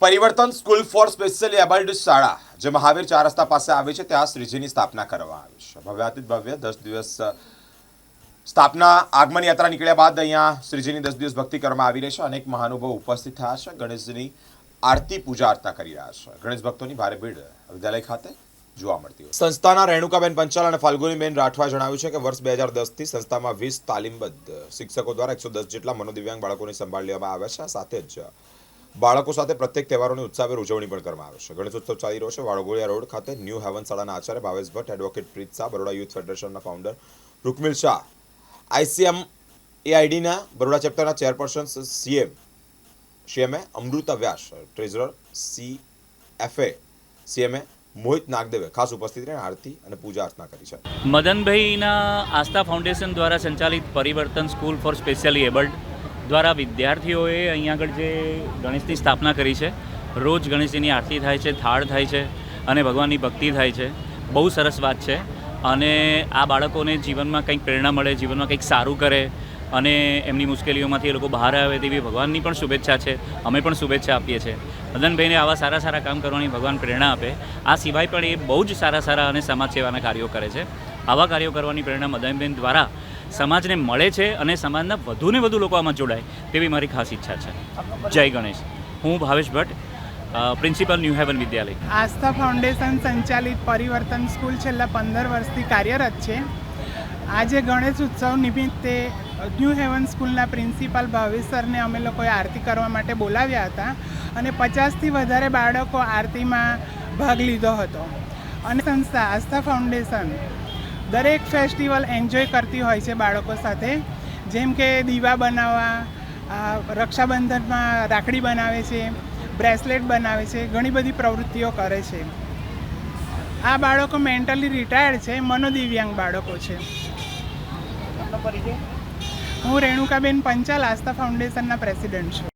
પરિવર્તન school four specially abled શાળા જે મહાવીર 4 રસ્તા પાસે આવે છે ત્યાં શ્રીજીની સ્થાપના કરવામાં આવી છે। ભવ્યાતીત ભવ્ય 10 દિવસ સ્થાપના આગમન યાત્રા નીકળ્યા બાદ અહીંયા શ્રીજીની 10 દિવસ ભક્તિ કરવામાં આવી રહી છે। અનેક મહાનુભાવો ઉપસ્થિત થયા છે, ગણેશજીની આરતી પૂજા અર્ચના કરી રહ્યા છે। ગણેશ ભક્તોની ભારે ભીડ વિદ્યાલય ખાતે જોવા મળતી હોય। સંસ્થાના રેણુકાબેન પંચાલ અને ફાલ્ગુનીબેન રાઠવા જણાવ્યું છે કે વર્ષ 2010 થી સંસ્થામાં 20 તાલીમબદ્ધ શિક્ષકો દ્વારા 110 જેટલા મનોદિવ્યાંગ બાળકોની સંભાળ લેવામાં આવે છે। સાથે જ બાળકો સાથે પ્રત્યેક તહેવારોની ઉત્સાહભેર ઉજવણી પણ કરવામાં આવે છે। ગણેશોત્સવ ચાલી રહ્યો છે। વાળગોળિયા રોડ ખાતે ન્યૂ હેવન શાળાના આચાર્ય ભાવેશ ભટ્ટ, એડવોકેટ પ્રીત શાહ, બરોડા યુથ ફેડરેશનના ફાઉન્ડર રૂકમિલ શાહ, ICM AIDના બરોડા ચેપ્ટરના chairperson CMA Amruta Vyas, treasurer CFA CMA Mohit નાગદેવે ખાસ ઉપસ્થિત રહીને આરતી અને પૂજા અર્ચના કરી છે। મદનભાઈના આસ્થા ફાઉન્ડેશન દ્વારા સંચાલિત Parivartan school four specially abled દ્વારા વિદ્યાર્થીઓએ અહીંયા આગળ જે ગણેશની સ્થાપના કરી છે। રોજ ગણેશજીની આરતી થાય છે, થાળ થાય છે અને ભગવાનની ભક્તિ થાય છે। બહુ સરસ વાત છે અને આ બાળકોને જીવનમાં કંઈક પ્રેરણા મળે, જીવનમાં કંઈક સારું કરે અને એમની મુશ્કેલીઓમાંથી એ લોકો બહાર આવે તેવી ભગવાનની પણ શુભેચ્છા છે। અમે પણ શુભેચ્છા આપીએ છીએ મદનભાઈને આવા સારા સારા કામ કરવાની ભગવાન પ્રેરણા આપે। આ સિવાય પણ એ બહુ જ સારા અને સમાજ સેવાના કાર્યો કરે છે। આવા કાર્યો કરવાની પ્રેરણા મદનબેન દ્વારા સમાજને મળે છે અને સમાજના વધુને વધુ લોકો આમાં જોડાય તેવી મારી ખાસ ઈચ્છા છે। જય ગણેશ। હું Bhavesh Bhatt, principal New Haven વિદ્યાલય। આસ્થા ફાઉન્ડેશન સંચાલિત પરિવર્તન સ્કૂલ છેલ્લા 15 વર્ષથી કાર્યરત છે। આજે ગણેશ ઉત્સવ નિમિત્તે ન્યૂ હેવન સ્કૂલના પ્રિન્સિપાલ ભાવેશ સરને અમે લોકોએ આરતી કરવા માટે બોલાવ્યા હતા અને 50થી વધારે બાળકો આરતીમાં ભાગ લીધો હતો। અને સંસ્થા આસ્થા ફાઉન્ડેશન દરેક ફેસ્ટિવલ એન્જોય કરતી હોય છે બાળકો સાથે, જેમ કે દીવા બનાવવા, રક્ષાબંધનમાં રાખડી બનાવે છે, બ્રેસલેટ બનાવે છે, ઘણી બધી પ્રવૃત્તિઓ કરે છે। આ બાળકો મેન્ટલી રિટાયર્ડ છે, મનોદિવ્યાંગ બાળકો છે। હું રેણુકાબેન પંચાલ, આસ્થા ફાઉન્ડેશનના પ્રેસિડેન્ટ છું।